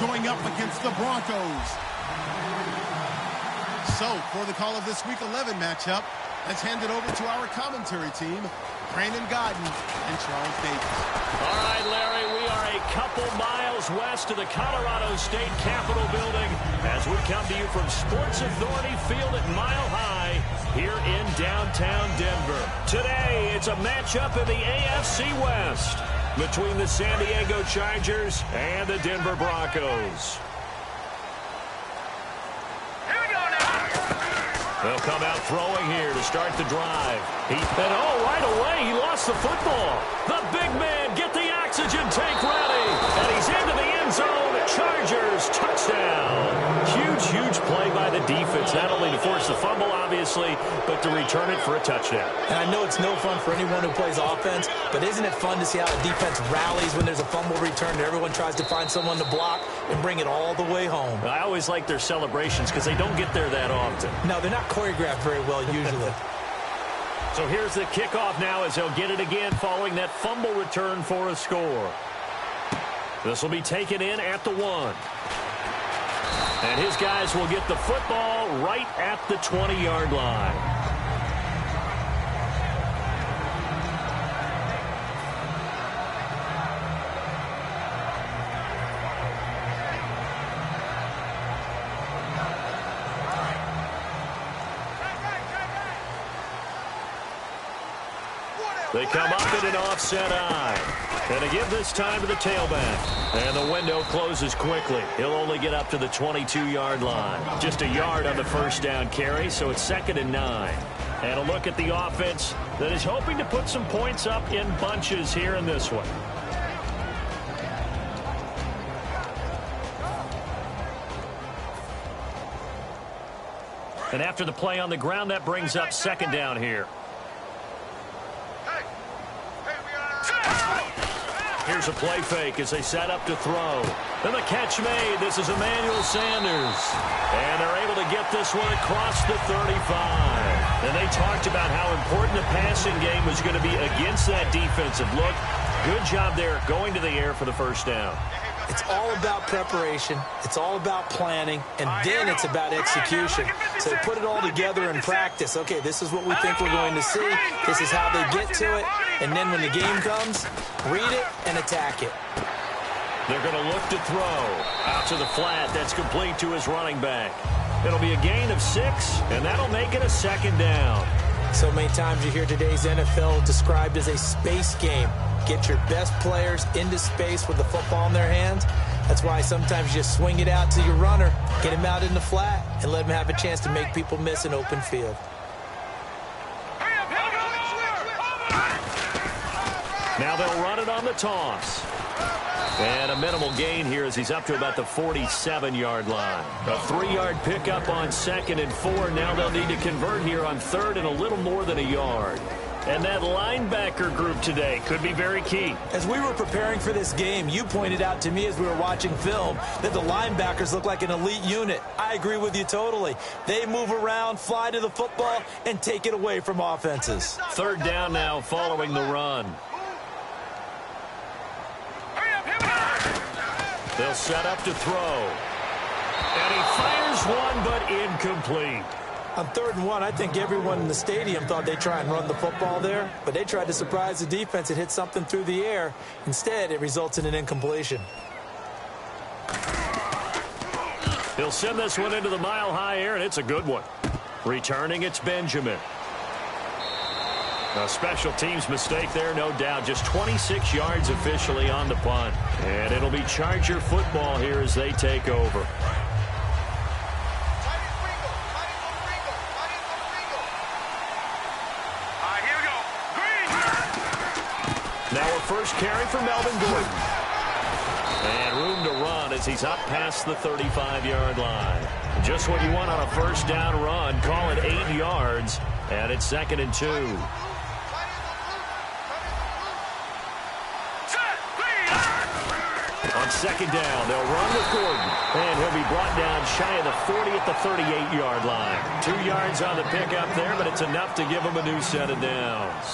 going up against the Broncos. So, for the call of this Week 11 matchup, let's hand it over to our commentary team, Brandon Godden and Charles Davis. All right, Larry, we are a couple miles west of the Colorado State Capitol building as we come to you from Sports Authority Field at Mile High here in downtown Denver. Today, it's a matchup in the AFC West between the San Diego Chargers and the Denver Broncos. They'll come out throwing here to start the drive. Right away, he lost the football. The big man, get the oxygen tank ready. And he's into the end zone. Chargers, touchdown. Huge play by the defense, not only to force the fumble, obviously, but to return it for a touchdown. And I know it's no fun for anyone who plays offense, but isn't it fun to see how the defense rallies when there's a fumble return and everyone tries to find someone to block and bring it all the way home? I always like their celebrations because they don't get there that often. No, they're not choreographed very well usually. So here's the kickoff now as they'll get it again following that fumble return for a score. This will be taken in at the 1. And his guys will get the football right at the 20-yard line. They come up in an offset eye. And they give this time to the tailback. And the window closes quickly. He'll only get up to the 22-yard line. Just a yard on the first down carry, so it's 2nd and 9. And a look at the offense that is hoping to put some points up in bunches here in this one. And after the play on the ground, that brings up 2nd down here. Here's a play fake as they set up to throw. And the catch made. This is Emmanuel Sanders. And they're able to get this one across the 35. And they talked about how important the passing game was going to be against that defensive look. Good job there going to the air for the first down. It's all about preparation. It's all about planning. And then it's about execution. So they put it all together in practice. Okay, this is what we think we're going to see. This is how they get to it. And then when the game comes, read it and attack it. They're going to look to throw. Out to the flat. That's complete to his running back. It'll be a gain of 6, and that'll make it a 2nd down. So many times you hear today's NFL described as a space game. Get your best players into space with the football in their hands. That's why sometimes you just swing it out to your runner, get him out in the flat, and let him have a chance to make people miss an open field. Now they'll run it on the toss. And a minimal gain here as he's up to about the 47-yard line. A 3-yard pickup on 2nd and 4. Now they'll need to convert here on 3rd and a little more than a yard. And that linebacker group today could be very key. As we were preparing for this game, you pointed out to me as we were watching film that the linebackers look like an elite unit. I agree with you totally. They move around, fly to the football, and take it away from offenses. 3rd down now following the run. They'll set up to throw. And he fires one, but incomplete. On 3rd and 1, I think everyone in the stadium thought they'd try and run the football there, but they tried to surprise the defense and hit something through the air. Instead, it results in an incompletion. He'll send this one into the mile-high air, and it's a good one. Returning, it's Benjamin. A special teams mistake there, no doubt. Just 26 yards officially on the punt. And it'll be Charger football here as they take over. Now a first carry for Melvin Gordon. And room to run as he's up past the 35-yard line. Just what you want on a first down run. Call it 8 yards. And it's 2nd and 2. On 2nd down, they'll run with Gordon. And he'll be brought down shy of the 40 at the 38-yard line. 2 yards on the pickup there, but it's enough to give him a new set of downs.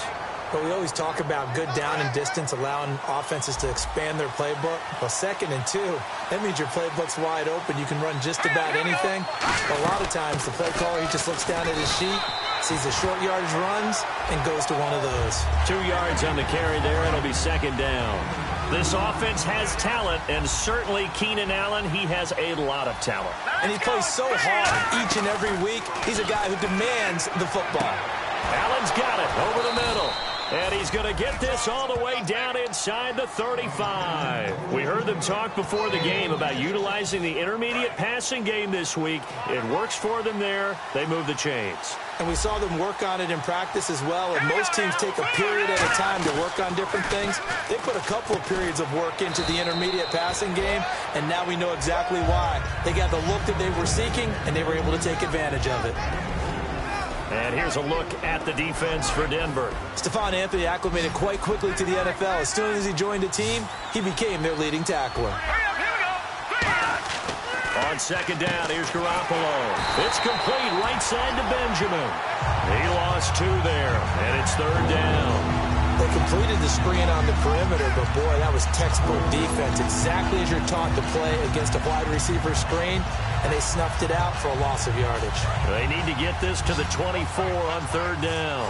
But we always talk about good down and distance, allowing offenses to expand their playbook. Well, 2nd and 2, that means your playbook's wide open. You can run just about anything. But a lot of times, the play caller, he just looks down at his sheet, sees the short yardage runs, and goes to one of those. 2 yards on the carry there. It'll be 2nd down. This offense has talent, and certainly Keenan Allen, he has a lot of talent. And he plays so hard each and every week. He's a guy who demands the football. Allen's got it over the middle. And he's going to get this all the way down inside the 35. We heard them talk before the game about utilizing the intermediate passing game this week. It works for them there. They move the chains. And we saw them work on it in practice as well. And most teams take a period at a time to work on different things. They put a couple of periods of work into the intermediate passing game, and now we know exactly why. They got the look that they were seeking, and they were able to take advantage of it. And here's a look at the defense for Denver. Stephon Anthony acclimated quite quickly to the NFL. As soon as he joined the team, he became their leading tackler. On 2nd down, here's Garoppolo. It's complete right side to Benjamin. He lost 2 there, and it's 3rd down. They completed the screen on the perimeter, but boy, that was textbook defense. Exactly as you're taught to play against a wide receiver screen, and they snuffed it out for a loss of yardage. They need to get this to the 24 on 3rd down.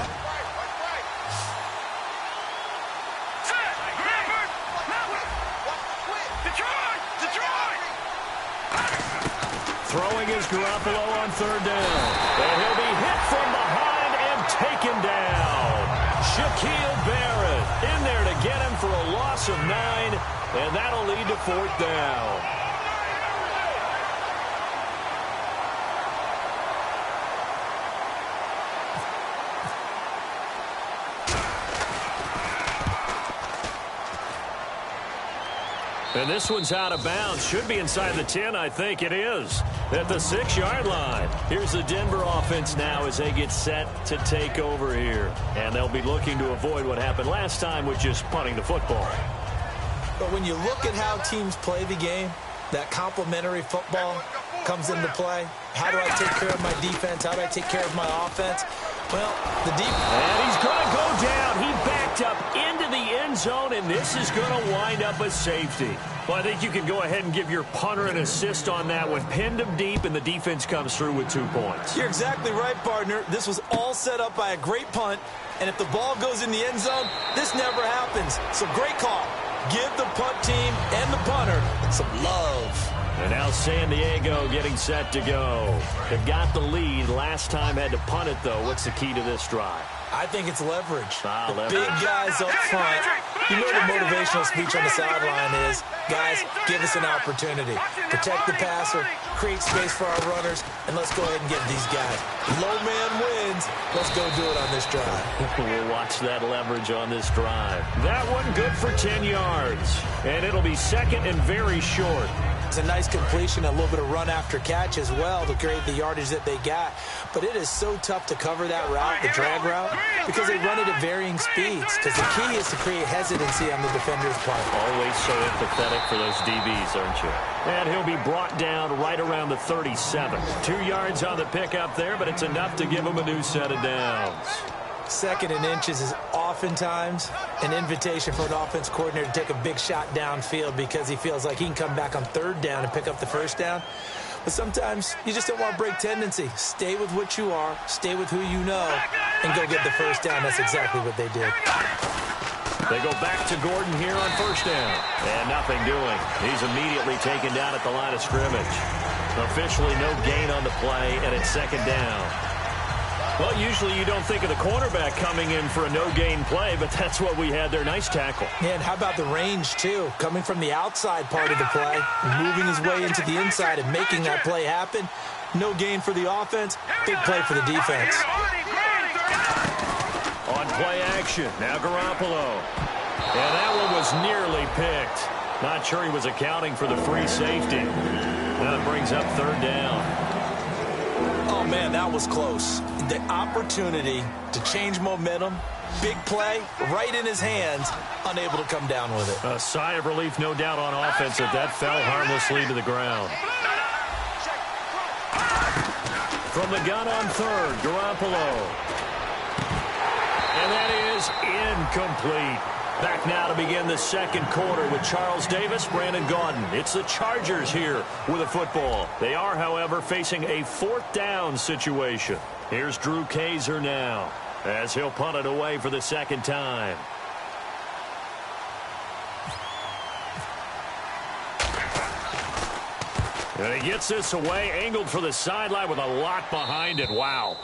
Throwing is Garoppolo on 3rd down. And he'll be hit from behind and taken down. Shaquille Barrett in there to get him for a loss of 9, and that'll lead to 4th down. And this one's out of bounds. Should be inside the 10, I think it is. At the 6-yard line. Here's the Denver offense now as they get set to take over here. And they'll be looking to avoid what happened last time, which is punting the football. But when you look at how teams play the game, that complementary football comes into play. How do I take care of my defense? How do I take care of my offense? Well, the deep... And he's going to go down. He backed up into the end zone, and this is going to wind up a safety. Well, I think you can go ahead and give your punter an assist on that one. Pinned him deep, and the defense comes through with 2 points. You're exactly right, partner. This was all set up by a great punt, and if the ball goes in the end zone, this never happens. So great call. Give the punt team and the punter some love. And now San Diego getting set to go. They've got the lead. Last time had to punt it, though. What's the key to this drive? I think it's leverage. Leverage. Big guys up front. You know the motivational speech on the sideline is, guys, give us an opportunity. Protect the passer, create space for our runners, and let's go ahead and get these guys. Low man wins. Let's go do it on this drive. We'll watch that leverage on this drive. That one good for 10 yards. And it'll be 2nd and very short. It's a nice completion, a little bit of run after catch as well to create the yardage that they got. But it is so tough to cover that route, the drag route, because they run it at varying speeds. Because the key is to create hesitancy on the defender's part. Always so empathetic for those DBs, aren't you? And he'll be brought down right around the 37. 2 yards on the pickup there, but it's enough to give him a new set of downs. 2nd and inches is oftentimes an invitation for an offense coordinator to take a big shot downfield because he feels like he can come back on 3rd down and pick up the 1st down. But sometimes you just don't want to break tendency. Stay with what you are, stay with who you know, and go get the 1st down. That's exactly what they did. They go back to Gordon here on 1st down. And nothing doing. He's immediately taken down at the line of scrimmage. Officially no gain on the play, and it's 2nd down. Well, usually you don't think of the cornerback coming in for a no-gain play, but that's what we had there. Nice tackle. Yeah, and how about the range, too? Coming from the outside part of the play, moving his way into the inside and making that play happen. No gain for the offense, big play for the defense. On play action, now Garoppolo. And that one was nearly picked. Not sure he was accounting for the free safety. Now it brings up 3rd down. Oh, man, that was close. The opportunity to change momentum, big play, right in his hands, unable to come down with it. A sigh of relief, no doubt, on offense that that fell harmlessly to the ground. From the gun on 3rd, Garoppolo. And that is incomplete. Back now to begin the second quarter with Charles Davis, Brandon Gaudin. It's the Chargers here with a football. They are, however, facing a fourth down situation. Here's Drew Kaiser now as he'll punt it away for the second time. And he gets this away, angled for the sideline with a lot behind it. Wow.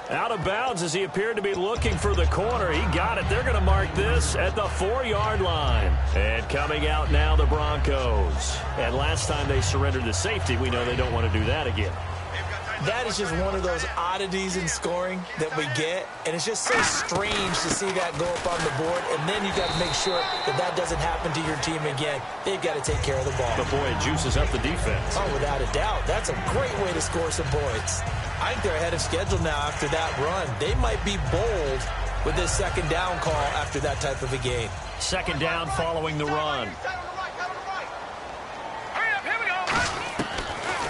Out of bounds as he appeared to be looking for the corner. He got it. They're going to mark this at the 4-yard line. And coming out now, the Broncos. And last time they surrendered the safety, we know they don't want to do that again. That is just one of those oddities in scoring that we get, and it's just so strange to see that go up on the board, and then you got to make sure that that doesn't happen to your team again. They've got to take care of the ball. But boy, it juices up the defense. Oh, without a doubt. That's a great way to score some points. I think they're ahead of schedule now after that run. They might be bold with this second down call after that type of a game. Second down following the run.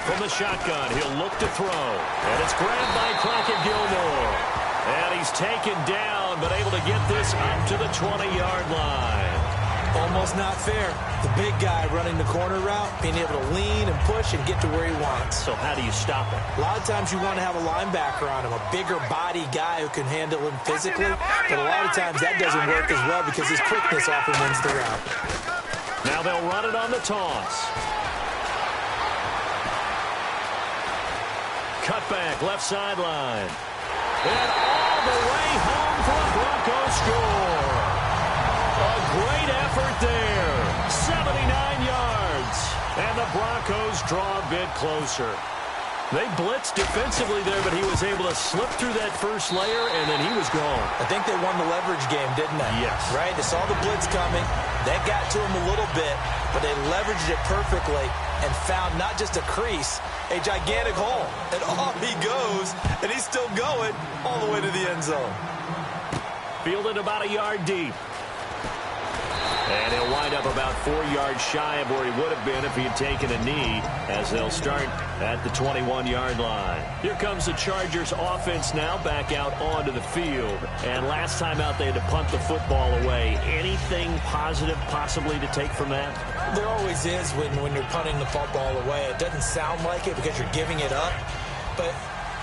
From the shotgun, he'll look to throw. And it's grabbed by Crockett Gilmore. And he's taken down, but able to get this up to the 20-yard line. Almost not fair. The big guy running the corner route, being able to lean and push and get to where he wants. So how do you stop it? A lot of times you want to have a linebacker on him, a bigger body guy who can handle him physically. But a lot of times that doesn't work as well because his quickness often wins the route. Now they'll run it on the toss. Cutback, left sideline. And all the way home for a Broncos score. A great effort there. 79 yards. And the Broncos draw a bit closer. They blitzed defensively there, but he was able to slip through that first layer, and then he was gone. I think they won the leverage game, didn't they? Yes. Right? They saw the blitz coming. That got to him a little bit, but they leveraged it perfectly and found not just a crease, a gigantic hole. And off he goes, and he's still going all the way to the end zone. Fielded about a yard deep. And he'll wind up about 4 yards shy of where he would have been if he had taken a knee, as they'll start at the 21-yard line. Here comes the Chargers offense now back out onto the field. And last time out they had to punt the football away. Anything positive possibly to take from that? There always is when you're punting the football away. It doesn't sound like it because you're giving it up, but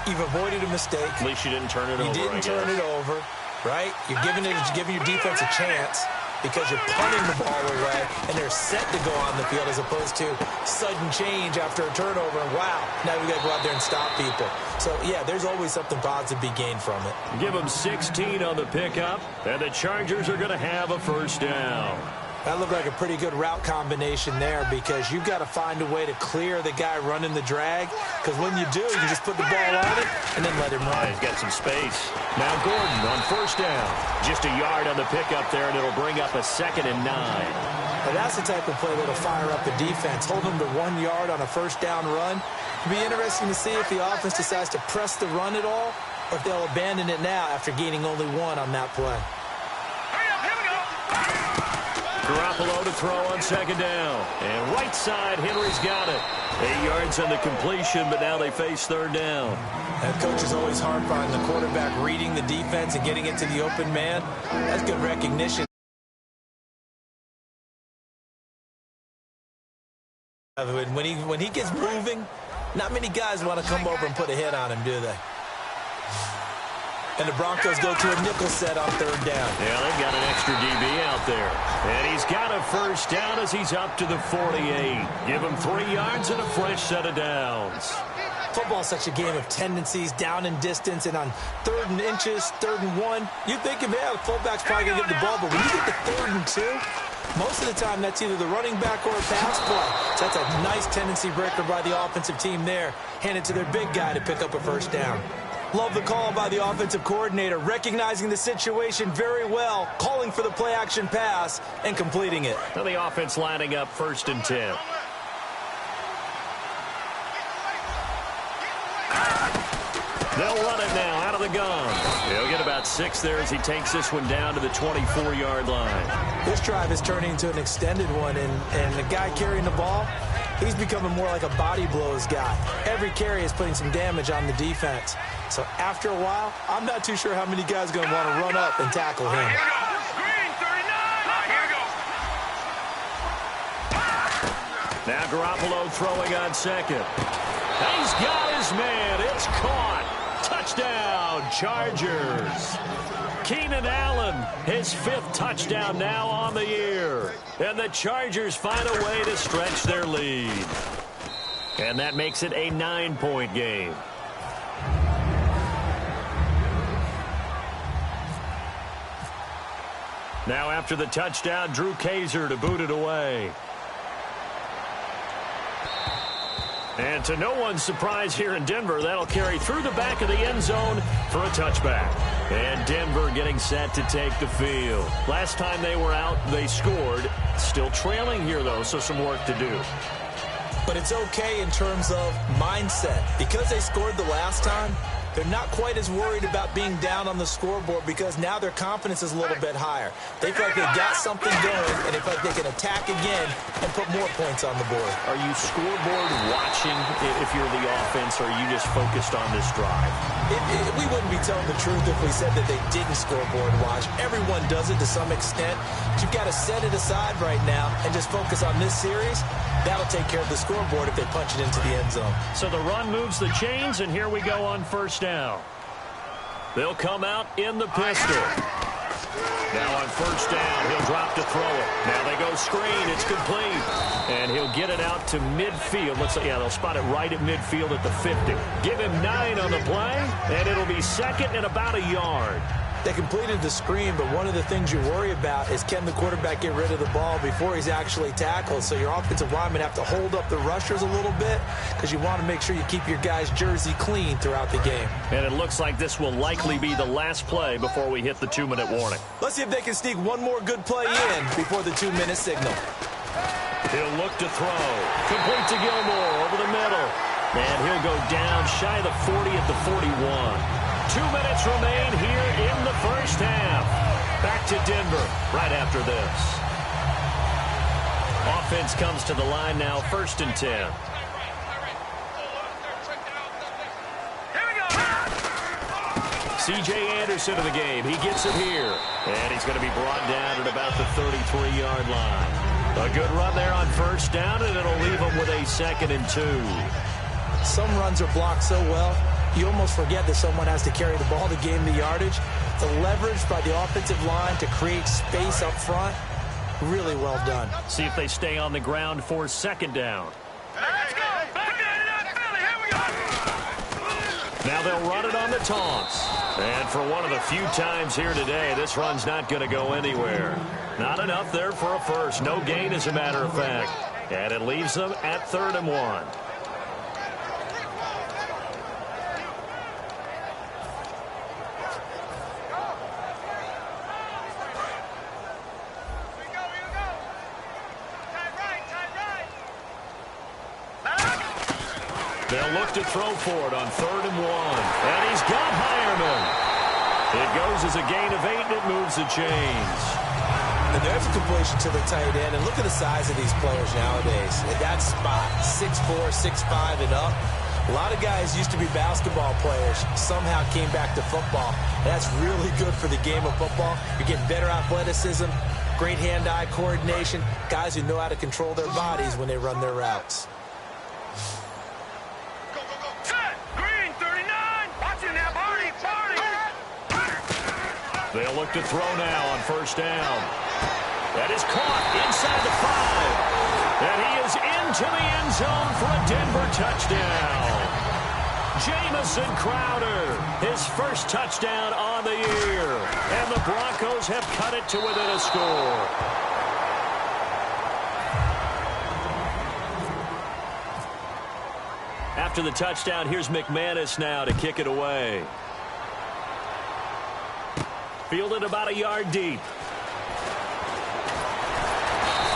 you've avoided a mistake. At least you didn't turn it over. You didn't turn it over, right? You're giving your defense a chance because you're punting the ball away, and they're set to go on the field as opposed to sudden change after a turnover, and wow, now we got to go out there and stop people. So, yeah, there's always something positive to be gained from it. Give them 16 on the pickup, and the Chargers are going to have a first down. That looked like a pretty good route combination there because you've got to find a way to clear the guy running the drag, because when you do, you just put the ball on it and then let him run. He's got some space. Now Gordon on first down. Just a yard on the pickup there, and it'll bring up a 2nd and 9. Now that's the type of play that'll fire up the defense. Hold them to 1 yard on a first down run. It'll be interesting to see if the offense decides to press the run at all or if they'll abandon it now after gaining only 1 on that play. Garoppolo to throw on 2nd down. And right side, Henry's got it. 8 yards on the completion, but now they face 3rd down. That coach is always harp on the quarterback reading the defense and getting it to the open man. That's good recognition. When he gets moving, not many guys want to come over and put a hit on him, do they? And the Broncos go to a nickel set on 3rd down. Yeah, they've got an extra DB out there. And he's got a first down as he's up to the 48. Give him 3 yards and a fresh set of downs. Football's such a game of tendencies, down and distance, and on 3rd and inches, 3rd and 1, you think, yeah, the fullback's probably going to get the ball, but when you get to 3rd and 2, most of the time that's either the running back or a pass play. So that's a nice tendency breaker by the offensive team there. Hand it to their big guy to pick up a first down. Love the call by the offensive coordinator, recognizing the situation very well, calling for the play-action pass, and completing it. Now the offense lining up 1st and 10. They'll run it now out of the gun. He'll get about 6 there as he takes this one down to the 24-yard line. This drive is turning into an extended one, and the guy carrying the ball, He's becoming more like a body blows guy. Every carry is putting some damage on the defense. So after a while, I'm not too sure how many guys are going to want to run up and tackle him. Now Garoppolo throwing on second. He's got his man. It's caught. Touchdown, Chargers. Keenan Allen, his 5th touchdown now on the year. And the Chargers find a way to stretch their lead. And that makes it a 9-point game. Now after the touchdown, Drew Kaiser to boot it away. And to no one's surprise here in Denver, that'll carry through the back of the end zone for a touchback. And Denver getting set to take the field. Last time they were out, they scored. Still trailing here, though, so some work to do. But it's okay in terms of mindset. Because they scored the last time, they're not quite as worried about being down on the scoreboard because now their confidence is a little bit higher. They feel like they've got something going, and they feel like they can attack again and put more points on the board. Are you scoreboard watching if you're the offense, or are you just focused on this drive? We wouldn't be telling the truth if we said that they didn't scoreboard watch. Everyone does it to some extent. But you've got to set it aside right now and just focus on this series. That'll take care of the scoreboard if they punch it into the end zone. So the run moves the chains, and here we go on first down. They'll come out in the pistol. Now on first down, he'll drop to throw it. Now they go screen. It's complete. And he'll get it out to midfield. Looks like, yeah, they'll spot it right at midfield at the 50. Give him 9 on the play, and it'll be second and about a yard. They completed the screen, but one of the things you worry about is can the quarterback get rid of the ball before he's actually tackled? So your offensive linemen have to hold up the rushers a little bit because you want to make sure you keep your guy's jersey clean throughout the game. And it looks like this will likely be the last play before we hit the 2-minute warning. Let's see if they can sneak one more good play in before the 2-minute signal. He'll look to throw. Complete to Gilmore over the middle. And he'll go down shy of the 40 at the 41. 2 minutes remain here in the first half. Back to Denver right after this. Offense comes to the line now, 1st and 10. C.J. Anderson in the game. He gets it here. And he's going to be brought down at about the 33-yard line. A good run there on first down, and it'll leave him with a 2nd and 2. Some runs are blocked so well, you almost forget that someone has to carry the ball to gain the yardage. The leverage by the offensive line to create space up front, really well done. See if they stay on the ground for 2nd down. Let's go! Here we go! Now they'll run it on the taunts. And for one of the few times here today, this run's not going to go anywhere. Not enough there for a first. No gain, as a matter of fact. And it leaves them at 3rd and 1. They'll look to throw for it on 3rd and 1. And he's got Hireman. It goes as a gain of 8, and it moves the chains. And there's a completion to the tight end. And look at the size of these players nowadays. At that spot, 6'4", 6'5", and up. A lot of guys used to be basketball players, somehow came back to football. And that's really good for the game of football. You're getting better athleticism, great hand-eye coordination, guys who know how to control their bodies when they run their routes. They'll look to throw now on first down. That is caught inside the 5. And he is into the end zone for a Denver touchdown. Jamison Crowder, his first touchdown on the year. And the Broncos have cut it to within a score. After the touchdown, here's McManus now to kick it away. Fielded about a yard deep.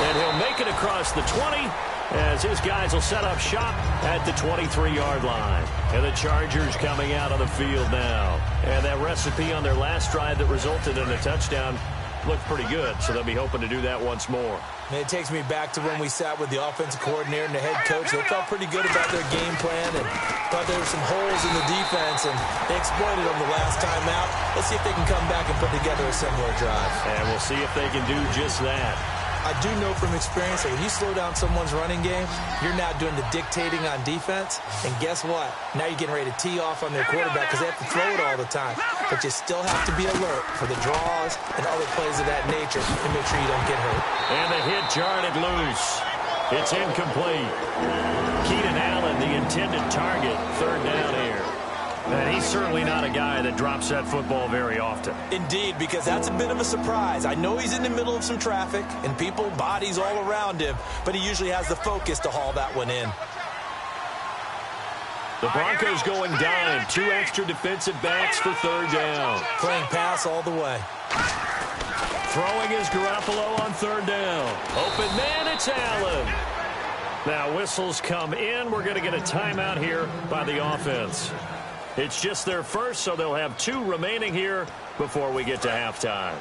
And he'll make it across the 20 as his guys will set up shop at the 23-yard line. And the Chargers coming out on the field now. And that recipe on their last drive that resulted in a touchdown looked pretty good, so they'll be hoping to do that once more. And it takes me back to when we sat with the offensive coordinator and the head coach. They felt pretty good about their game plan and thought there were some holes in the defense, and they exploited them the last time out. Let's see if they can come back and put together a similar drive. And we'll see if they can do just that. I do know from experience that when you slow down someone's running game, you're now doing the dictating on defense. And guess what? Now you're getting ready to tee off on their quarterback because they have to throw it all the time. But you still have to be alert for the draws and other plays of that nature to make sure you don't get hurt. And the hit jarred it loose. It's incomplete. Keenan Allen, the intended target, third down here. And he's certainly not a guy that drops that football very often. Indeed, because that's a bit of a surprise. I know he's in the middle of some traffic and people, bodies all around him, but he usually has the focus to haul that one in. The Broncos going dime. 2 extra defensive backs for third down. Playing pass all the way. Throwing is Garoppolo on third down. Open man, it's Allen. Now whistles come in. We're going to get a timeout here by the offense. It's just their first, so they'll have 2 remaining here before we get to halftime.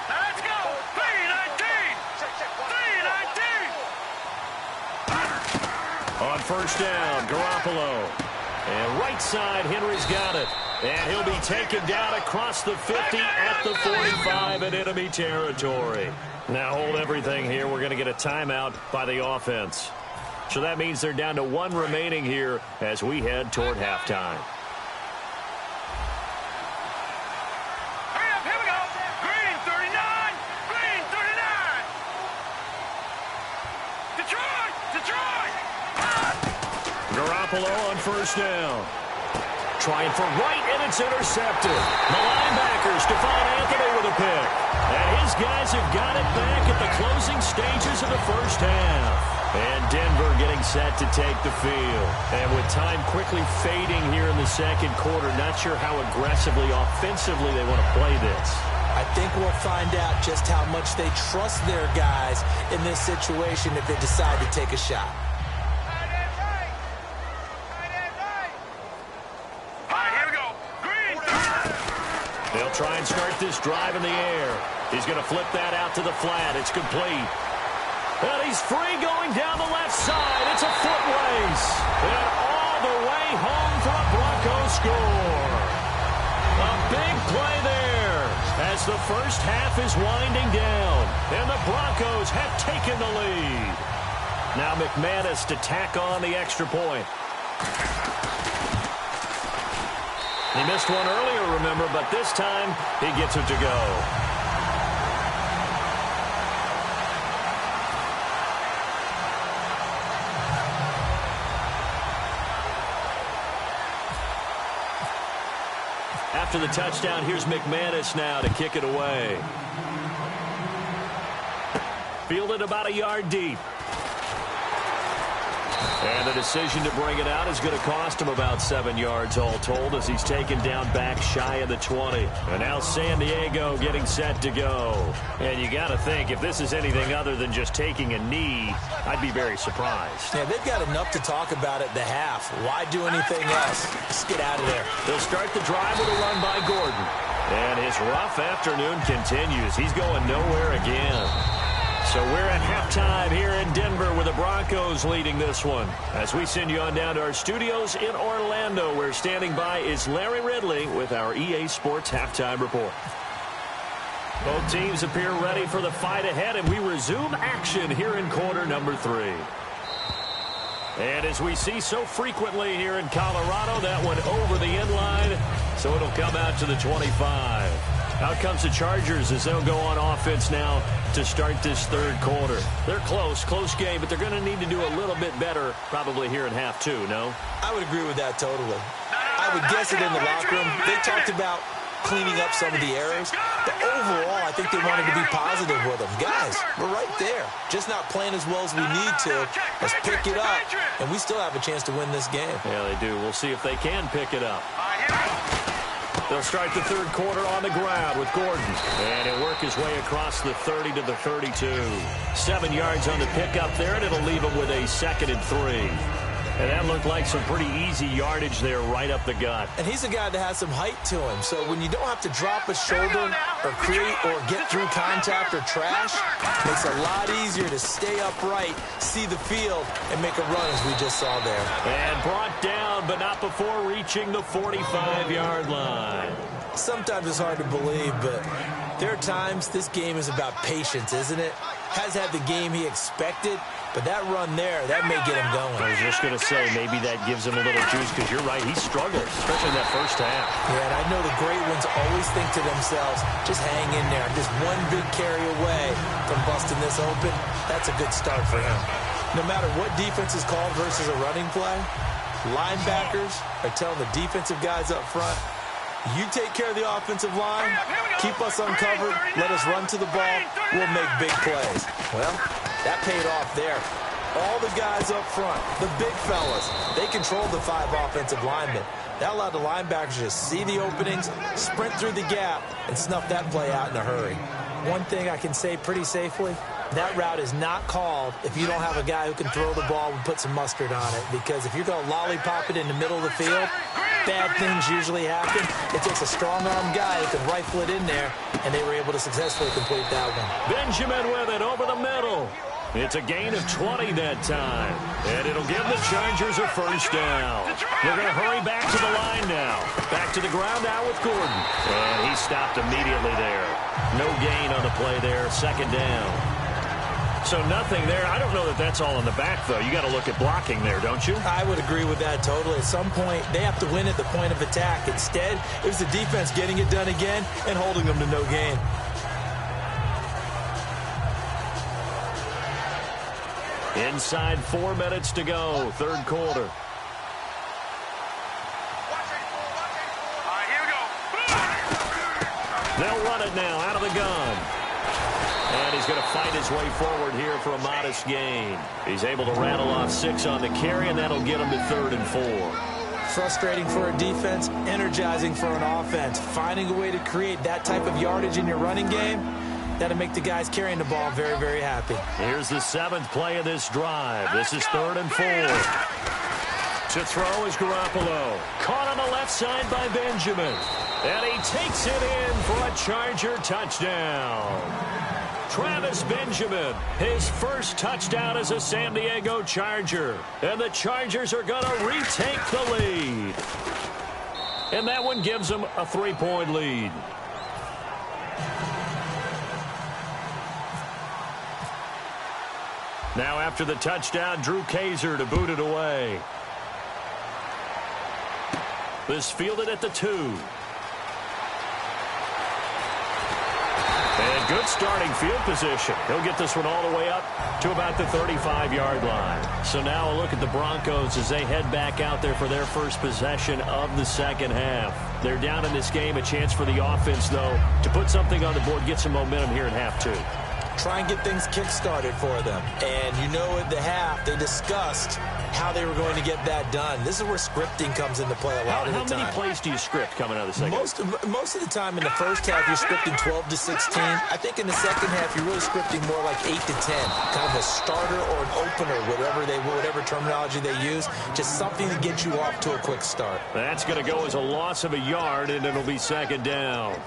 Let's go! 3-19! On first down, Garoppolo. And right side, Henry's got it. And he'll be taken down across the 50 at the 45 in enemy territory. Now hold everything here. We're going to get a timeout by the offense. So that means they're down to 1 remaining here as we head toward halftime. Hurry up, here we go! Green 39! Green 39! Detroit! Detroit! Garoppolo on first down. Trying for right, and it's intercepted. The linebacker, Stephon Anthony with a pick. And his guys have got it back at the closing stages of the first half. And Denver getting set to take the field. And with time quickly fading here in the second quarter, not sure how aggressively, offensively they want to play this. I think we'll find out just how much they trust their guys in this situation if they decide to take a shot. They'll try and start this drive in the air. He's going to flip that out to the flat. It's complete. And he's free going down the left side. It's a foot race. And all the way home for a Broncos score. A big play there as the first half is winding down. And the Broncos have taken the lead. Now McManus to tack on the extra point. He missed one earlier, remember, but this time he gets it to go. After the touchdown, here's McManus now to kick it away. Fielded about a yard deep. And the decision to bring it out is going to cost him about 7 yards all told as he's taken down back shy of the 20. And now San Diego getting set to go. And you got to think, if this is anything other than just taking a knee, I'd be very surprised. Yeah, they've got enough to talk about at the half. Why do anything else? Just get out of there. They'll start the drive with a run by Gordon. And his rough afternoon continues. He's going nowhere again. So we're at halftime here in Denver with the Broncos leading this one. As we send you on down to our studios in Orlando, where standing by is Larry Ridley with our EA Sports Halftime Report. Both teams appear ready for the fight ahead, and we resume action here in quarter number 3. And as we see so frequently here in Colorado, that one over the end line, so it'll come out to the 25. Out comes the Chargers as they'll go on offense now to start this third quarter. They're close game, but they're going to need to do a little bit better probably here in half 2, no? I would agree with that totally. I would guess it in the locker room. They talked about cleaning up some of the errors, but overall, I think they wanted to be positive with them. Guys, we're right there. Just not playing as well as we need to. Let's pick it up, and we still have a chance to win this game. Yeah, they do. We'll see if they can pick it up. They'll start the third quarter on the ground with Gordon. And he'll work his way across the 30 to the 32. 7 yards on the pickup there, and it'll leave him with a 2nd and 3. And that looked like some pretty easy yardage there right up the gut. And he's a guy that has some height to him. So when you don't have to drop a shoulder or create or get through contact or trash, it makes it a lot easier to stay upright, see the field, and make a run as we just saw there. And brought down, but not before reaching the 45-yard line. Sometimes it's hard to believe, but there are times this game is about patience, isn't it? Has had the game he expected, but that run there, that may get him going. I was just going to say, maybe that gives him a little juice, because you're right, he struggled, especially in that first half. Yeah, and I know the great ones always think to themselves, just hang in there. I'm just one big carry away from busting this open. That's a good start for him. No matter what defense is called versus a running play, linebackers are telling the defensive guys up front, you take care of the offensive line, keep us uncovered, let us run to the ball, we'll make big plays. Well, that paid off there. All the guys up front, the big fellas, they controlled the 5 offensive linemen. That allowed the linebackers to see the openings, sprint through the gap, and snuff that play out in a hurry. One thing I can say pretty safely, that route is not called if you don't have a guy who can throw the ball and put some mustard on it. Because if you're going to lollipop it in the middle of the field, bad things usually happen. It takes a strong-arm guy who can rifle it in there, and they were able to successfully complete that one. Benjamin with it over the middle. It's a gain of 20 that time, and it'll give the Chargers a first down. They're going to hurry back to the line now. Back to the ground now with Gordon. And he stopped immediately there. No gain on the play there, second down. So nothing there. I don't know that that's all in the back, though. You got to look at blocking there, don't you? I would agree with that totally. At some point, they have to win at the point of attack. Instead, it was the defense getting it done again and holding them to no gain. Inside 4 minutes to go, third quarter. All right, here we go. They'll run it now out of the gun. And he's going to fight his way forward here for a modest gain. He's able to rattle off 6 on the carry, and that'll get him to 3rd and 4. Frustrating for a defense, energizing for an offense. Finding a way to create that type of yardage in your running game, that'll make the guys carrying the ball very, very happy. Here's the 7th play of this drive. This is 3rd and 4. To throw is Garoppolo. Caught on the left side by Benjamin. And he takes it in for a Charger touchdown. Travis Benjamin, his first touchdown as a San Diego Charger. And the Chargers are going to retake the lead. And that one gives them a 3-point lead. Now after the touchdown, Drew Kaiser to boot it away. This fielded at the 2. And good starting field position. He'll get this one all the way up to about the 35-yard line. So now a look at the Broncos as they head back out there for their first possession of the second half. They're down in this game. A chance for the offense, though, to put something on the board, get some momentum here in half 2. Try and get things kick-started for them. And you know at the half, they discussed how they were going to get that done. This is where scripting comes into play a lot of the time. How many plays do you script coming out of the second? Most of the time in the first half, you're scripting 12 to 16. I think in the second half, you're really scripting more like 8 to 10. Kind of a starter or an opener, whatever terminology they use. Just something to get you off to a quick start. That's going to go as a loss of a yard, and it'll be second down.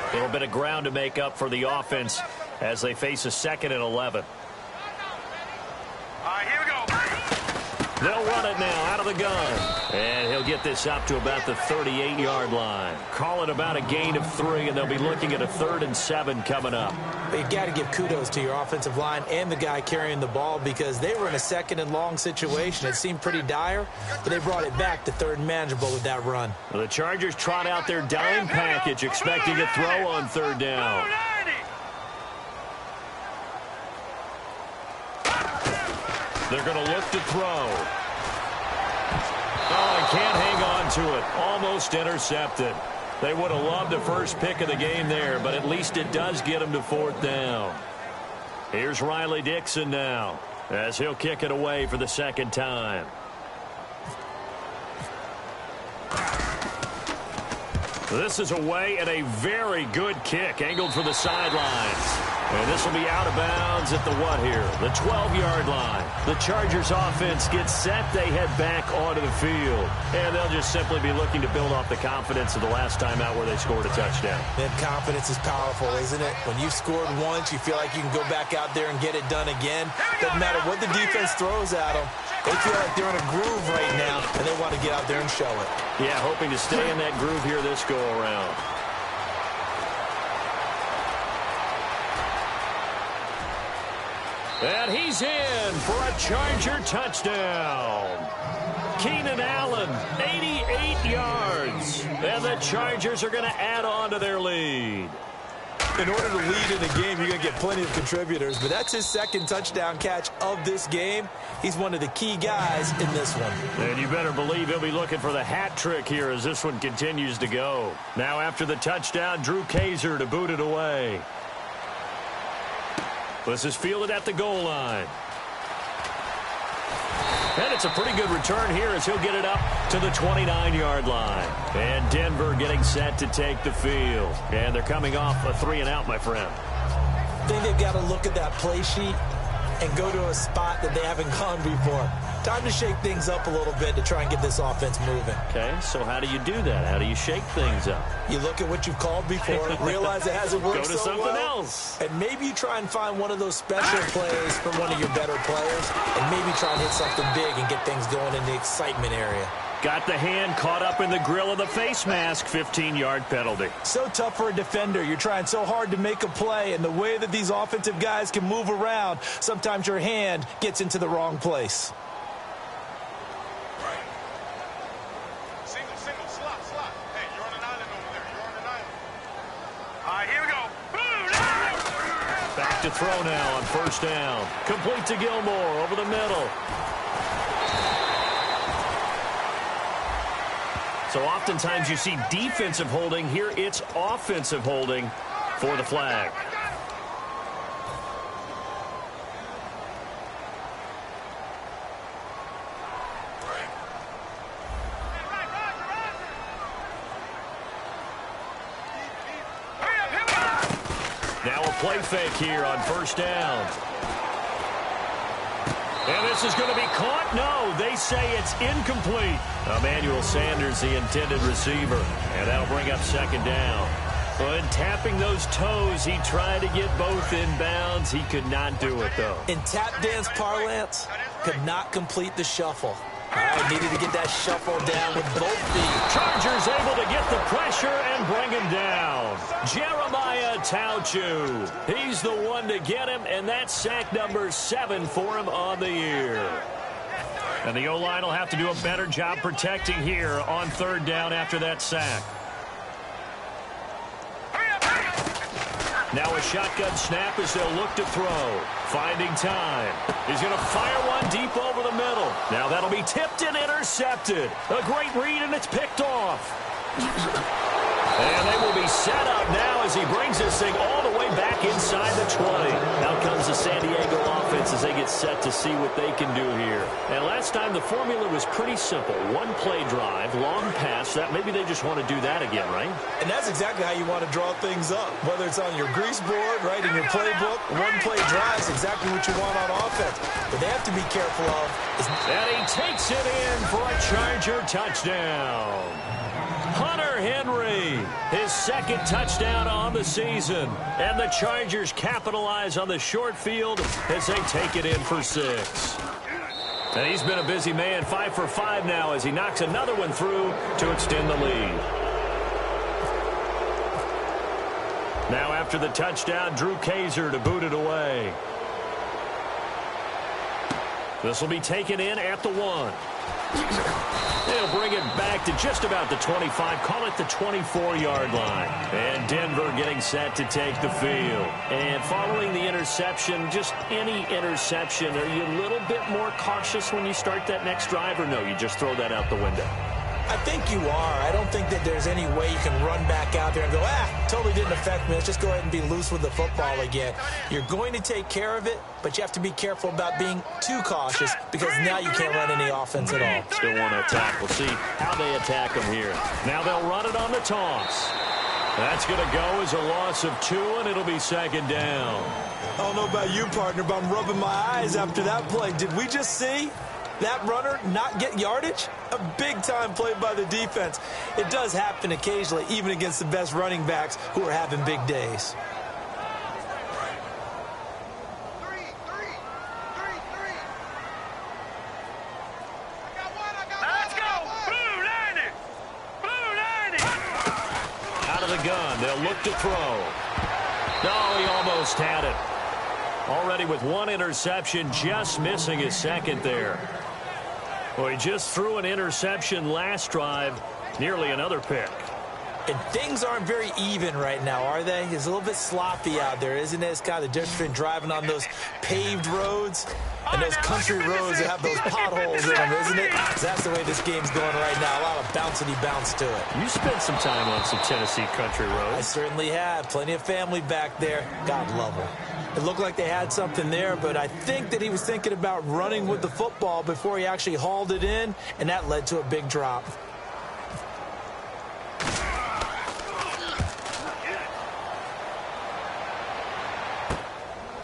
A little bit of ground to make up for the offense as they face a 2nd and 11. All right, here we go. They'll run it now out of the gun. And he'll get this up to about the 38-yard line. Call it about a gain of 3, and they'll be looking at a 3rd and 7 coming up. But you've got to give kudos to your offensive line and the guy carrying the ball because they were in a 2nd and long situation. It seemed pretty dire, but they brought it back to 3rd and manageable with that run. Well, the Chargers trot out their dime package, expecting a throw on 3rd down. They're going to look to throw. Oh, he can't hang on to it. Almost intercepted. They would have loved the first pick of the game there, but at least it does get them to 4th down. Here's Riley Dixon now as he'll kick it away for the 2nd time. This is away and a very good kick angled for the sidelines. And this will be out of bounds at the what here? The 12-yard line. The Chargers offense gets set. They head back onto the field. And they'll just simply be looking to build off the confidence of the last time out where they scored a touchdown. Man, confidence is powerful, isn't it? When you've scored once, you feel like you can go back out there and get it done again. Doesn't matter what the defense throws at them. They feel like they're in a groove right now, and they want to get out there and show it. Yeah, hoping to stay in that groove here this go-around. And he's in for a Charger touchdown. Keenan Allen, 88 yards. And the Chargers are going to add on to their lead. In order to lead in a game, you're going to get plenty of contributors, but that's his second touchdown catch of this game. He's one of the key guys in this one. And you better believe he'll be looking for the hat trick here as this one continues to go. Now after the touchdown, Drew Kaiser to boot it away. This is fielded at the goal line. And it's a pretty good return here as he'll get it up to the 29-yard line. And Denver getting set to take the field. And they're coming off a 3-and-out, my friend. I think they've got to look at that play sheet and go to a spot that they haven't gone before. Time to shake things up a little bit to try and get this offense moving. Okay, so how do you do that? How do you shake things up? You look at what you've called before, realize it hasn't worked so well. Go to something else. And maybe you try and find one of those special plays from one of your better players, and maybe try and hit something big and get things going in the excitement area. Got the hand caught up in the grill of the face mask, 15-yard penalty. So tough for a defender. You're trying so hard to make a play, and the way that these offensive guys can move around, sometimes your hand gets into the wrong place. Single, slot. Hey, you're on an island over there. You're on an island. All right, here we go. Back to throw now on first down. Complete to Gilmore over the middle. So oftentimes you see defensive holding. Here it's offensive holding for the flag. Now a play fake here on first down. And this is going to be caught. No, they say it's incomplete. Emmanuel Sanders, the intended receiver. And that'll bring up second down. But tapping those toes, he tried to get both in bounds. He could not do it, though. In tap dance parlance, could not complete the shuffle. All right, needed to get that shuffle down with both feet. Chargers able to get the pressure and bring him down. Jeremiah Tauchu. He's the one to get him, and that's sack number 7 for him on the year. And the O-line will have to do a better job protecting here on third down after that sack. Now a shotgun snap as they'll look to throw. Finding time. He's going to fire one deep over the middle. Now that'll be tipped and intercepted. A great read, and it's picked off. And they will be set up now as he brings this thing all the way back inside the 20. Out comes the San Diego offense as they get set to see what they can do here. And last time the formula was pretty simple. One play drive, long pass. That maybe they just want to do that again, right? And that's exactly how you want to draw things up. Whether it's on your grease board, right, in your playbook, one play drive is exactly what you want on offense. But they have to be careful of is... And he takes it in for a Charger touchdown. Hunter Henry, his second touchdown on the season. And the Chargers capitalize on the short field as they take it in for 6. And he's been a busy man, 5 for 5 now as he knocks another one through to extend the lead. Now after the touchdown, Drew Kaiser to boot it away. This will be taken in at the 1. They'll bring it back to just about the 25, call it the 24-yard line. And Denver getting set to take the field. And following the interception, just any interception, are you a little bit more cautious when you start that next drive, or no, you just throw that out the window? I think you are. I don't think that there's any way you can run back out there and go, totally didn't affect me. Let's just go ahead and be loose with the football again. You're going to take care of it, but you have to be careful about being too cautious because now you can't run any offense at all. Still want to attack. We'll see how they attack them here. Now they'll run it on the toss. That's going to go as a loss of 2, and it'll be second down. I don't know about you, partner, but I'm rubbing my eyes after that play. Did we just see that runner not get yardage? A big-time play by the defense. It does happen occasionally, even against the best running backs who are having big days. Let's go. Blue landing. Blue landing. Out of the gun. They'll look to throw. No, he almost had it. Already with 1 interception, just missing his second there. Well, he just threw an interception last drive, nearly another pick. And things aren't very even right now, are they? It's a little bit sloppy out there, isn't it? It's kind of the difference between driving on those paved roads and those country roads that have those potholes in them, isn't it? That's the way this game's going right now. A lot of bouncy bounce to it. You spent some time on some Tennessee country roads. I certainly have. Plenty of family back there. God love them. It looked like they had something there, but I think that he was thinking about running with the football before he actually hauled it in, and that led to a big drop.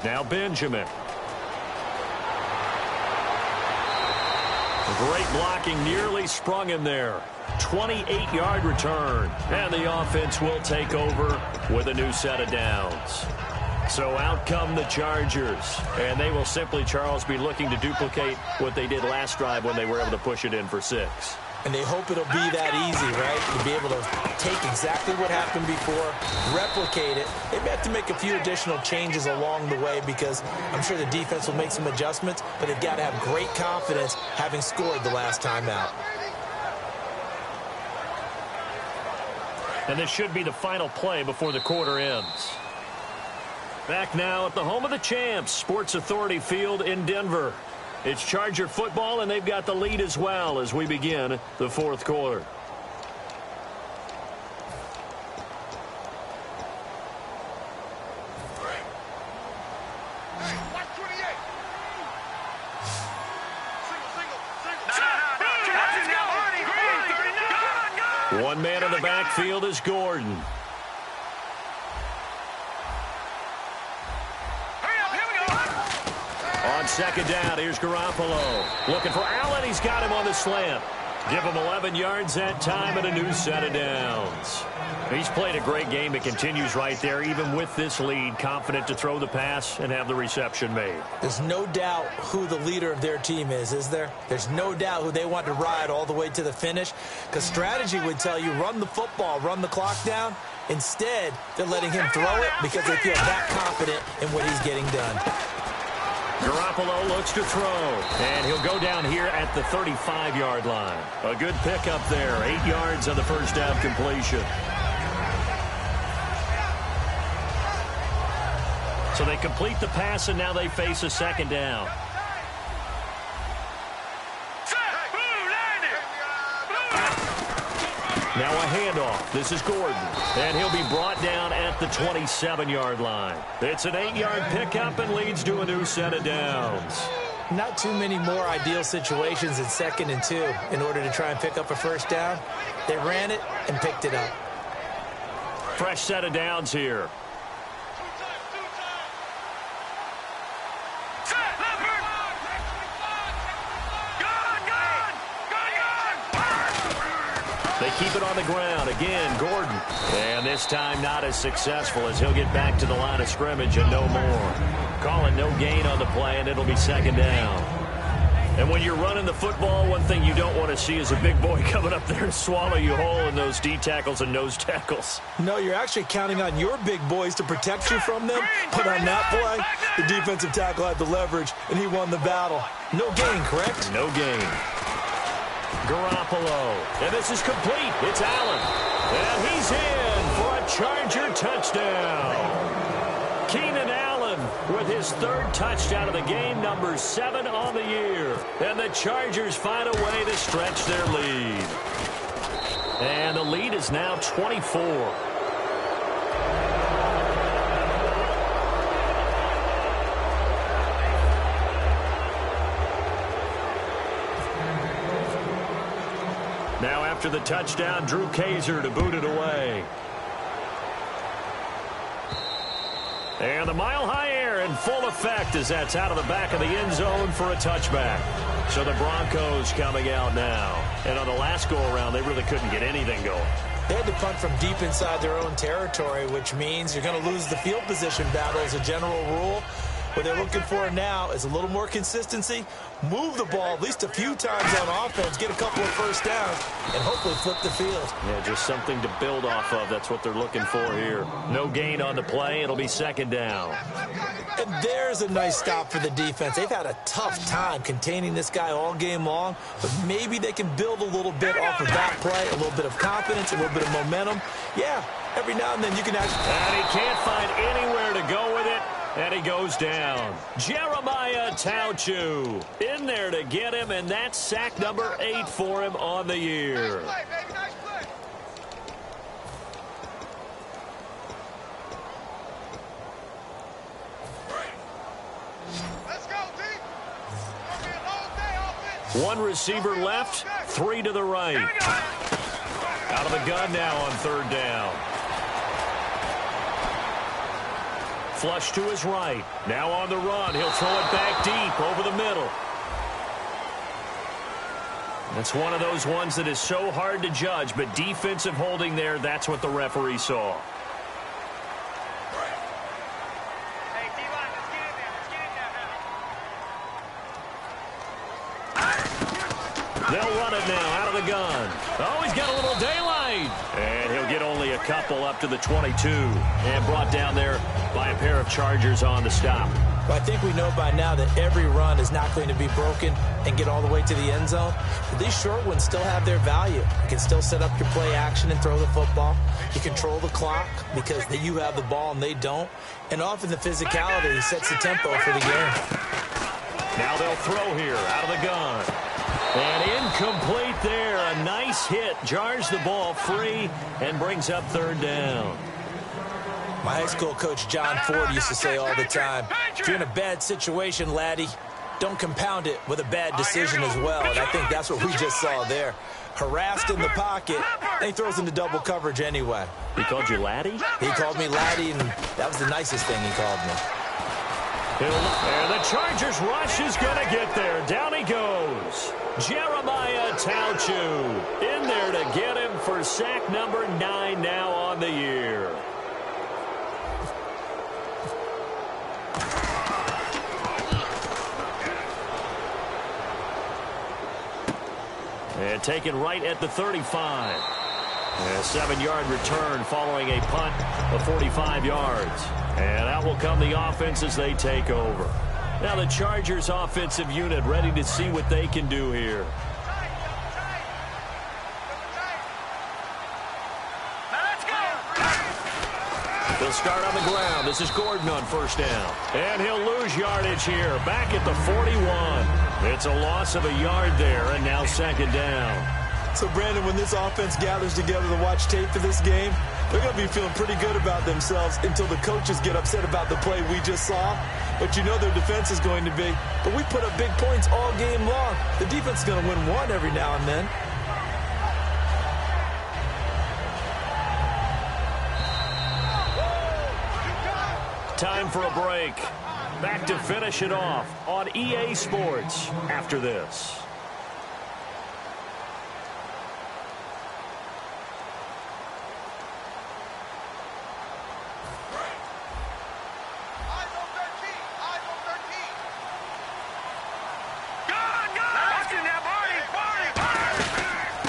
Now Benjamin. Great blocking, nearly sprung him there. 28-yard return, and the offense will take over with a new set of downs. So out come the Chargers, and they will simply, Charles, be looking to duplicate what they did last drive when they were able to push it in for 6. And they hope it'll be that easy, right? To be able to take exactly what happened before, replicate it. They may have to make a few additional changes along the way because I'm sure the defense will make some adjustments, but they've got to have great confidence having scored the last time out. And this should be the final play before the quarter ends. Back now at the home of the champs, Sports Authority Field in Denver. It's Charger football, and they've got the lead as well as we begin the fourth quarter. One man in the backfield is Gordon. On second down, here's Garoppolo. Looking for Allen. He's got him on the slant. Give him 11 yards that time and a new set of downs. He's played a great game. It continues right there, even with this lead, confident to throw the pass and have the reception made. There's no doubt who the leader of their team is there? There's no doubt who they want to ride all the way to the finish, because strategy would tell you run the football, run the clock down. Instead, they're letting him throw it because they feel that confident in what he's getting done. Garoppolo looks to throw, and he'll go down here at the 35-yard line. A good pickup there, 8 yards on the first down completion. So they complete the pass, and now they face a second down. Now a handoff. This is Gordon. And he'll be brought down at the 27-yard line. It's an 8-yard pickup and leads to a new set of downs. Not too many more ideal situations in 2nd and 2 in order to try and pick up a first down. They ran it and picked it up. Fresh set of downs here. They keep it on the ground. Again, Gordon. And this time not as successful as he'll get back to the line of scrimmage and no more. Calling no gain on the play, and it'll be second down. And when you're running the football, one thing you don't want to see is a big boy coming up there and swallow you whole in those D tackles and nose tackles. No, you're actually counting on your big boys to protect you from them. But on that play, the defensive tackle had the leverage, and he won the battle. No gain, correct? No gain. Garoppolo. And this is complete. It's Allen. And he's in for a Charger touchdown. Keenan Allen with his 3rd touchdown of the game, number 7 on the year. And the Chargers find a way to stretch their lead. And the lead is now 24. Now after the touchdown, Drew Kaiser to boot it away. And the mile-high air in full effect as that's out of the back of the end zone for a touchback. So the Broncos coming out now. And on the last go-around, they really couldn't get anything going. They had to punt from deep inside their own territory, which means you're going to lose the field position battle as a general rule. What they're looking for now is a little more consistency, move the ball at least a few times on offense, get a couple of first downs, and hopefully flip the field. Yeah, just something to build off of. That's what they're looking for here. No gain on the play. It'll be second down. And there's a nice stop for the defense. They've had a tough time containing this guy all game long, but maybe they can build a little bit off of that play, a little bit of confidence, a little bit of momentum. Yeah, every now and then you can actually... And he can't find anywhere to go with it. And he goes down. Jeremiah Tauchu in there to get him, and that's sack number 8 for him on the year. Nice play, baby. Nice play. Let's go, D. It's gonna be a long day offense. One receiver left, 3 to the right. Out of the gun now on third down. Flush to his right. Now on the run. He'll throw it back deep over the middle. That's one of those ones that is so hard to judge, but defensive holding there, that's what the referee saw. Hey, D-line, let's get in there. Let's get in there now. They'll run it now out of the gun. Oh, he's got a little daylight. And he'll get only a couple up to the 22. And brought down there by a pair of Chargers on the stop. Well, I think we know by now that every run is not going to be broken and get all the way to the end zone. But these short ones still have their value. You can still set up your play action and throw the football. You control the clock because you have the ball and they don't. And often the physicality sets the tempo for the game. Now they'll throw here out of the gun. And incomplete there. A nice hit. Jars the ball free and brings up third down. My high school coach, John Ford, used to say all the time, if you're in a bad situation, laddie, don't compound it with a bad decision as well. And I think that's what we just saw there. Harassed in the pocket, and he throws into double coverage anyway. He called you laddie? He called me laddie, and that was the nicest thing he called me. And the Chargers rush is going to get there. Down he goes. Jeremiah Tauchu in there to get him for sack number 9 now on the year. And taken right at the 35. And a 7-yard return following a punt of 45 yards. And out will come the offense as they take over. Now the Chargers offensive unit ready to see what they can do here. They'll start on the ground. This is Gordon on first down. And he'll lose yardage here. Back at the 41. It's a loss of a yard there, and now second down. So, Brandon, when this offense gathers together to watch tape for this game, they're going to be feeling pretty good about themselves until the coaches get upset about the play we just saw. But you know their defense is going to be. But we put up big points all game long. The defense is going to win one every now and then. Time for a break. Back to finish it off on EA Sports after this.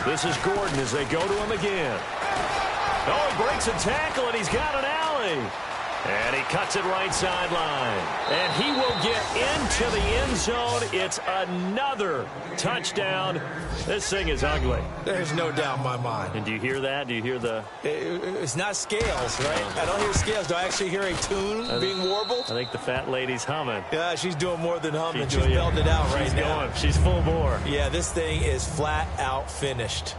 This is Gordon as they go to him again. Oh, he breaks a tackle, and he's got an alley. And he cuts it right sideline. And he will get into the end zone. It's another touchdown. This thing is ugly. There's no doubt in my mind. And do you hear that? Do you hear the... It's not scales, right? I don't hear scales. Do I actually hear a tune being warbled? I think the fat lady's humming. Yeah, she's doing more than humming. She's belting it out right now. She's full bore. Yeah, this thing is flat out finished.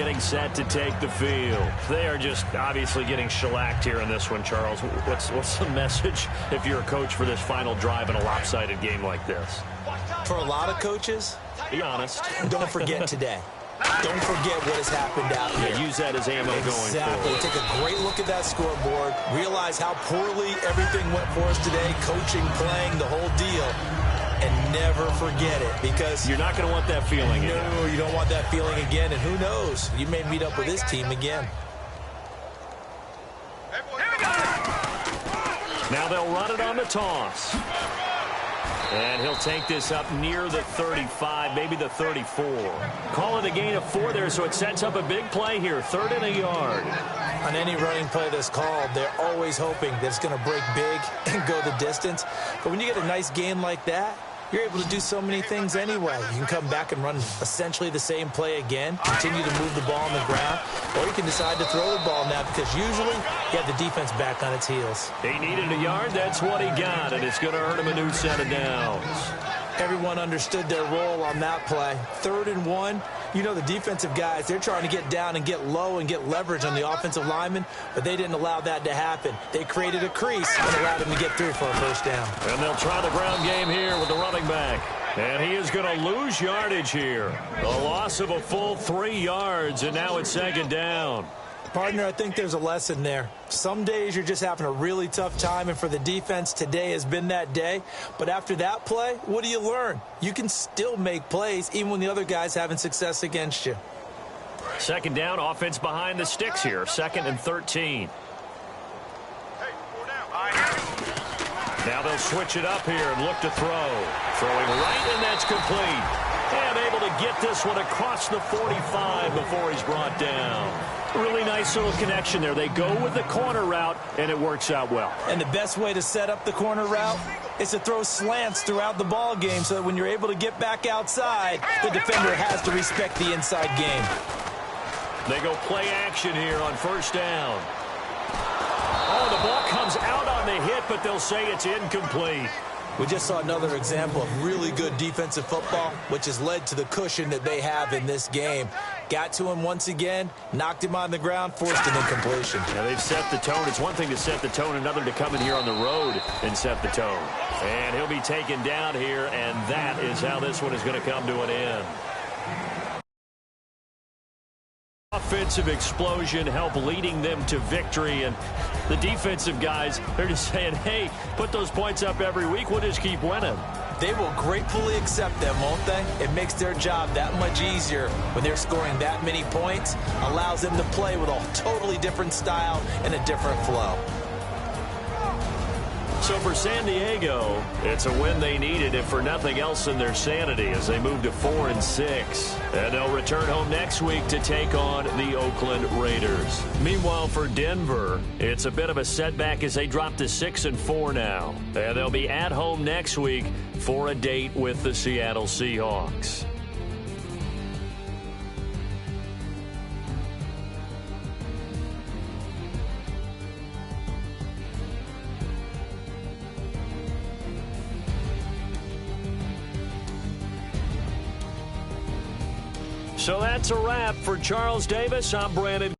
getting set to take the field. They are just obviously getting shellacked here in this one, Charles. What's the message if you're a coach for this final drive in a lopsided game like this? For a lot of coaches, be honest. Don't forget today. Don't forget what has happened out here. Yeah, use that as ammo going forward. Exactly. Take a great look at that scoreboard. Realize how poorly everything went for us today. Coaching, playing, the whole deal. And never forget it, because you're not going to want that feeling again. No, you don't want that feeling again. And who knows? You may meet up with this team again. Now they'll run it on the toss. And he'll take this up near the 35, maybe the 34. Call it a gain of 4 there, so it sets up a big play here, 3rd and a yard. On any running play that's called, they're always hoping that it's going to break big and go the distance. But when you get a nice gain like that, you're able to do so many things anyway. You can come back and run essentially the same play again, continue to move the ball on the ground, or you can decide to throw the ball now, because usually you have the defense back on its heels. He needed a yard. That's what he got, and it's going to earn him a new set of downs. Everyone understood their role on that play. 3rd and 1. You know, the defensive guys, they're trying to get down and get low and get leverage on the offensive lineman, but they didn't allow that to happen. They created a crease and allowed him to get through for a first down. And they'll try the ground game here with the running back. And he is going to lose yardage here. A loss of a full 3 yards, and now it's 2nd down. Partner, I think there's a lesson there. Some days you're just having a really tough time, and for the defense, today has been that day. But after that play, what do you learn? You can still make plays even when the other guy's having success against you. 2nd down, offense behind the sticks here. 2nd and 13. Now they'll switch it up here and look to throw. Throwing right, and that's complete. And able to get this one across the 45 before he's brought down. Really nice little connection there. They go with the corner route, and it works out well. And the best way to set up the corner route is to throw slants throughout the ball game, so that when you're able to get back outside, the defender has to respect the inside game. They go play action here on 1st down. Oh, the ball comes out on the hit, but they'll say it's incomplete. We just saw another example of really good defensive football, which has led to the cushion that they have in this game. Got to him once again, knocked him on the ground, forced an incompletion. Now they've set the tone. It's one thing to set the tone, another to come in here on the road and set the tone. And he'll be taken down here, and that is how this one is going to come to an end. Offensive explosion help leading them to victory, and the defensive guys, they're just saying, hey, put those points up every week, we'll just keep winning. They will gratefully accept them, won't they? It makes their job that much easier when they're scoring that many points, allows them to play with a totally different style and a different flow. So for San Diego, it's a win they needed, if for nothing else than their sanity, as they move to 4-6. And they'll return home next week to take on the Oakland Raiders. Meanwhile, for Denver, it's a bit of a setback as they drop to 6-4 now. And they'll be at home next week for a date with the Seattle Seahawks. So that's a wrap for Charles Davis. I'm Brandon